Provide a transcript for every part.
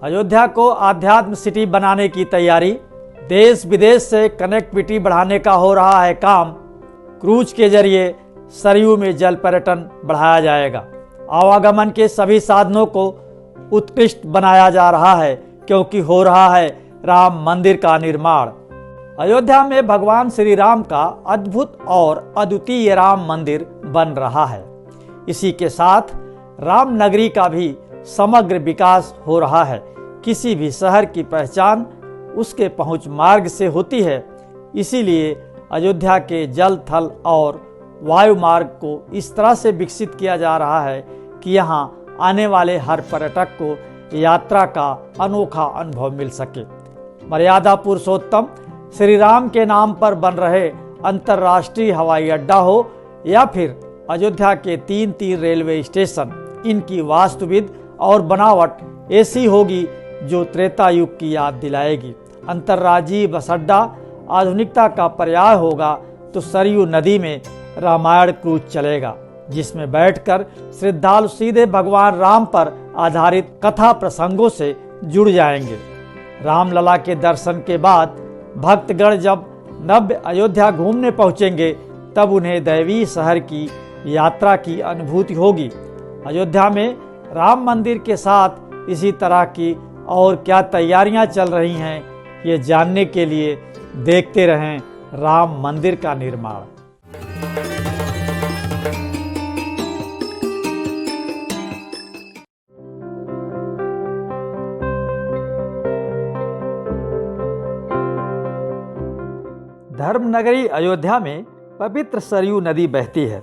अयोध्या को आध्यात्म सिटी बनाने की तैयारी, देश विदेश से कनेक्टिविटी बढ़ाने का हो रहा है काम। क्रूज के जरिए सरयू में जल पर्यटन बढ़ाया जाएगा। आवागमन के सभी साधनों को उत्कृष्ट बनाया जा रहा है क्योंकि हो रहा है राम मंदिर का निर्माण। अयोध्या में भगवान श्री राम का अद्भुत और अद्वितीय राम मंदिर बन रहा है। इसी के साथ राम नगरी का भी समग्र विकास हो रहा है। किसी भी शहर की पहचान उसके पहुंच मार्ग से होती है। इसीलिए अयोध्या के जल, थल और वायु मार्ग को इस तरह से विकसित किया जा रहा है कि यहाँ आने वाले हर पर्यटक को यात्रा का अनोखा अनुभव मिल सके। मर्यादा पुरुषोत्तम श्री राम के नाम पर बन रहे अंतर्राष्ट्रीय हवाई अड्डा हो या फिर अयोध्या के 3 रेलवे स्टेशन, इनकी वास्तुविद और बनावट ऐसी होगी जो त्रेता युग की याद दिलाएगी। अंतर्राज्यीय बस अड्डा आधुनिकता का पर्याय होगा तो सरयू नदी में रामायण क्रूज चलेगा, जिसमें बैठकर श्रद्धालु सीधे भगवान राम पर आधारित कथा प्रसंगों से जुड़ जाएंगे। रामलला के दर्शन के बाद भक्तगण जब नव्य अयोध्या घूमने पहुंचेंगे तब उन्हें दैवीय शहर की यात्रा की अनुभूति होगी। अयोध्या में राम मंदिर के साथ इसी तरह की और क्या तैयारियां चल रही हैं, ये जानने के लिए देखते रहें राम मंदिर का निर्माण। धर्मनगरी अयोध्या में पवित्र सरयू नदी बहती है।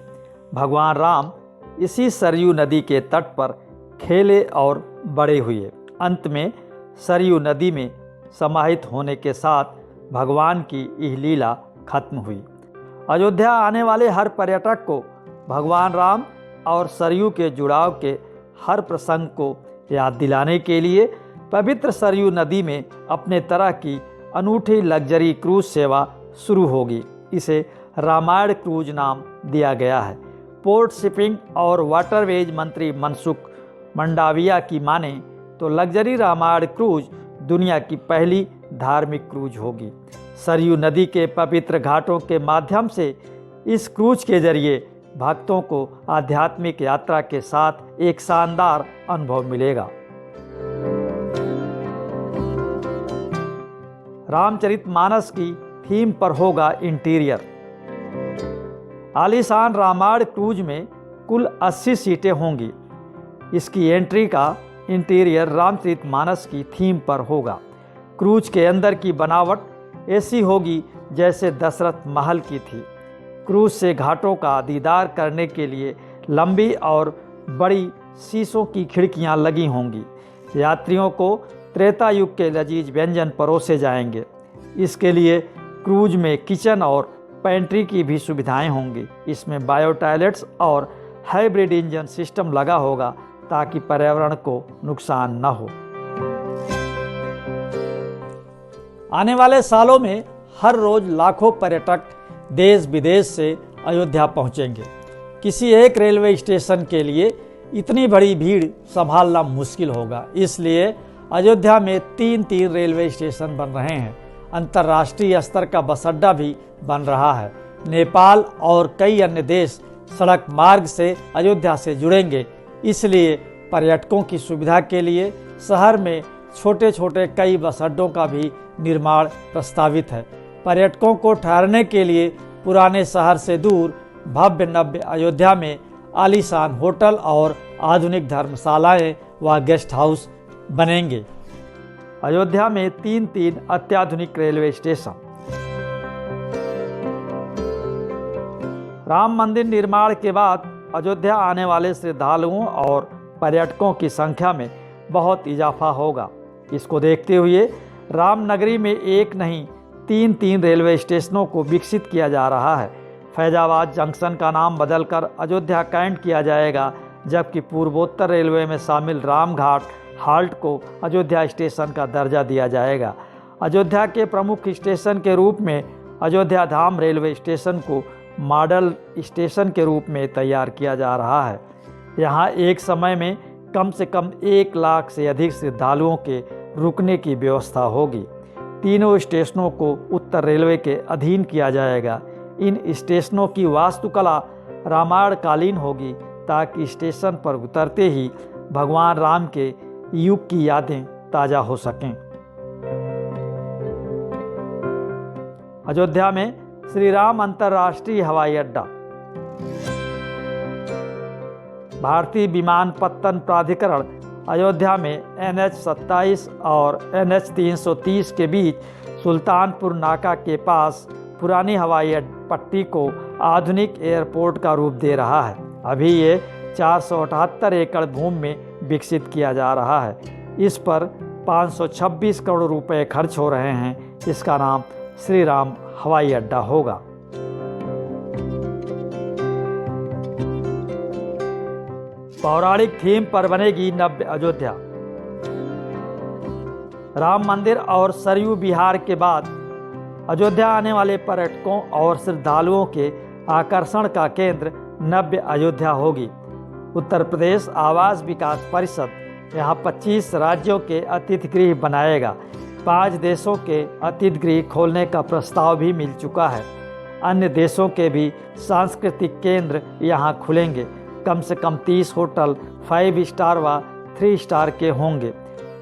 भगवान राम इसी सरयू नदी के तट पर खेले और बड़े हुए। अंत में सरयू नदी में समाहित होने के साथ भगवान की यह लीला खत्म हुई। अयोध्या आने वाले हर पर्यटक को भगवान राम और सरयू के जुड़ाव के हर प्रसंग को याद दिलाने के लिए पवित्र सरयू नदी में अपने तरह की अनूठी लग्जरी क्रूज सेवा शुरू होगी। इसे रामायण क्रूज नाम दिया गया है। पोर्ट शिपिंग और वाटरवेज मंत्री मनसुख मंडाविया की माने तो लग्जरी रामायण क्रूज दुनिया की पहली धार्मिक क्रूज होगी। सरयू नदी के पवित्र घाटों के माध्यम से इस क्रूज के जरिए भक्तों को आध्यात्मिक यात्रा के साथ एक शानदार अनुभव मिलेगा। रामचरितमानस की थीम पर होगा इंटीरियर। आलीशान रामायण क्रूज में कुल 80 सीटें होंगी। इसकी एंट्री का इंटीरियर रामचरितमानस की थीम पर होगा। क्रूज के अंदर की बनावट ऐसी होगी जैसे दशरथ महल की थी। क्रूज से घाटों का दीदार करने के लिए लंबी और बड़ी शीशों की खिड़कियां लगी होंगी। यात्रियों को त्रेता युग के लजीज व्यंजन परोसे जाएंगे। इसके लिए क्रूज में किचन और पेंट्री की भी सुविधाएं होंगी। इसमें बायो टॉयलेट्स और हाइब्रिड इंजन सिस्टम लगा होगा ताकि पर्यावरण को नुकसान न हो। आने वाले सालों में हर रोज लाखों पर्यटक देश विदेश से अयोध्या पहुंचेंगे। किसी एक रेलवे स्टेशन के लिए इतनी बड़ी भीड़ संभालना मुश्किल होगा। इसलिए अयोध्या में 3 रेलवे स्टेशन बन रहे हैं। अंतर्राष्ट्रीय स्तर का बस अड्डा भी बन रहा है। नेपाल और कई अन्य देश सड़क मार्ग से अयोध्या से जुड़ेंगे। इसलिए पर्यटकों की सुविधा के लिए शहर में छोटे छोटे कई बस अड्डों का भी निर्माण प्रस्तावित है। पर्यटकों को ठहरने के लिए पुराने शहर से दूर भव्य नव्य अयोध्या में आलीशान होटल और आधुनिक धर्मशालाएं व गेस्ट हाउस बनेंगे। अयोध्या में 3 अत्याधुनिक रेलवे स्टेशन। राम मंदिर निर्माण के बाद अयोध्या आने वाले श्रद्धालुओं और पर्यटकों की संख्या में बहुत इजाफा होगा। इसको देखते हुए रामनगरी में एक नहीं 3 रेलवे स्टेशनों को विकसित किया जा रहा है। फैजाबाद जंक्शन का नाम बदलकर अयोध्या कैंट किया जाएगा, जबकि पूर्वोत्तर रेलवे में शामिल रामघाट हाल्ट को अयोध्या स्टेशन का दर्जा दिया जाएगा। अयोध्या के प्रमुख स्टेशन के रूप में अयोध्या धाम रेलवे स्टेशन को मॉडल स्टेशन के रूप में तैयार किया जा रहा है। यहाँ एक समय में कम से कम 1 लाख से अधिक श्रद्धालुओं के रुकने की व्यवस्था होगी। तीनों स्टेशनों को उत्तर रेलवे के अधीन किया जाएगा। इन स्टेशनों की वास्तुकला रामायण कालीन होगी ताकि स्टेशन पर उतरते ही भगवान राम के युग की यादें ताज़ा हो सकें। अयोध्या में श्री राम अंतर्राष्ट्रीय हवाई अड्डा। भारतीय विमानपत्तन प्राधिकरण अयोध्या में NH-27 और NH-330 के बीच सुल्तानपुर नाका के पास पुरानी हवाई पट्टी को आधुनिक एयरपोर्ट का रूप दे रहा है। अभी ये 478 एकड़ भूमि में विकसित किया जा रहा है। इस पर 526 करोड़ रुपए खर्च हो रहे हैं। इसका नाम श्री राम हवाई अड्डा होगा। पौराणिक थीम पर बनेगी नव्य अयोध्या। राम मंदिर और सरयू विहार के बाद अयोध्या आने वाले पर्यटकों और श्रद्धालुओं के आकर्षण का केंद्र नव्य अयोध्या होगी। उत्तर प्रदेश आवास विकास परिषद यहाँ 25 राज्यों के अतिथि गृह बनाएगा। 5 देशों के अतिथि गृह खोलने का प्रस्ताव भी मिल चुका है। अन्य देशों के भी सांस्कृतिक केंद्र यहाँ खुलेंगे। कम से कम 30 होटल 5 स्टार व 3 स्टार के होंगे।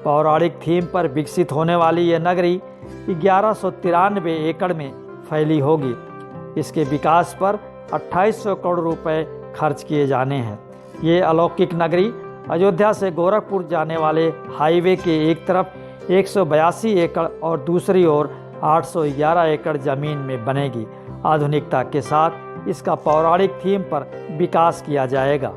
पौराणिक थीम पर विकसित होने वाली यह नगरी 1193 एकड़ में फैली होगी। इसके विकास पर 2800 करोड़ रुपए खर्च किए जाने हैं। ये अलौकिक नगरी अयोध्या से गोरखपुर जाने वाले हाईवे के एक तरफ 182 एकड़ और दूसरी ओर 811 एकड़ जमीन में बनेगी। आधुनिकता के साथ इसका पौराणिक थीम पर विकास किया जाएगा।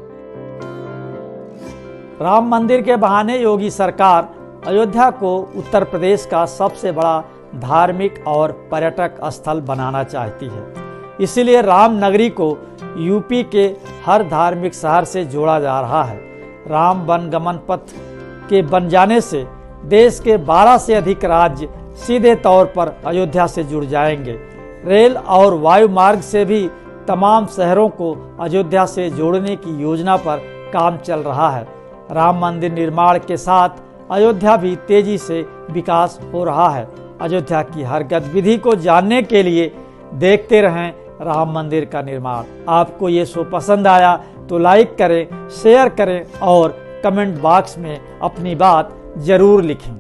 राम मंदिर के बहाने योगी सरकार अयोध्या को उत्तर प्रदेश का सबसे बड़ा धार्मिक और पर्यटक स्थल बनाना चाहती है। इसीलिए राम नगरी को यूपी के हर धार्मिक शहर से जोड़ा जा रहा है। राम वनगमन पथ के बन जाने से देश के 12 से अधिक राज्य सीधे तौर पर अयोध्या से जुड़ जाएंगे। रेल और वायु मार्ग से भी तमाम शहरों को अयोध्या से जोड़ने की योजना पर काम चल रहा है। राम मंदिर निर्माण के साथ अयोध्या भी तेजी से विकास हो रहा है। अयोध्या की हर गतिविधि को जानने के लिए देखते रहें राम मंदिर का निर्माण। आपको ये शो पसंद आया तो लाइक करें, शेयर करें और कमेंट बॉक्स में अपनी बात जरूर लिखें।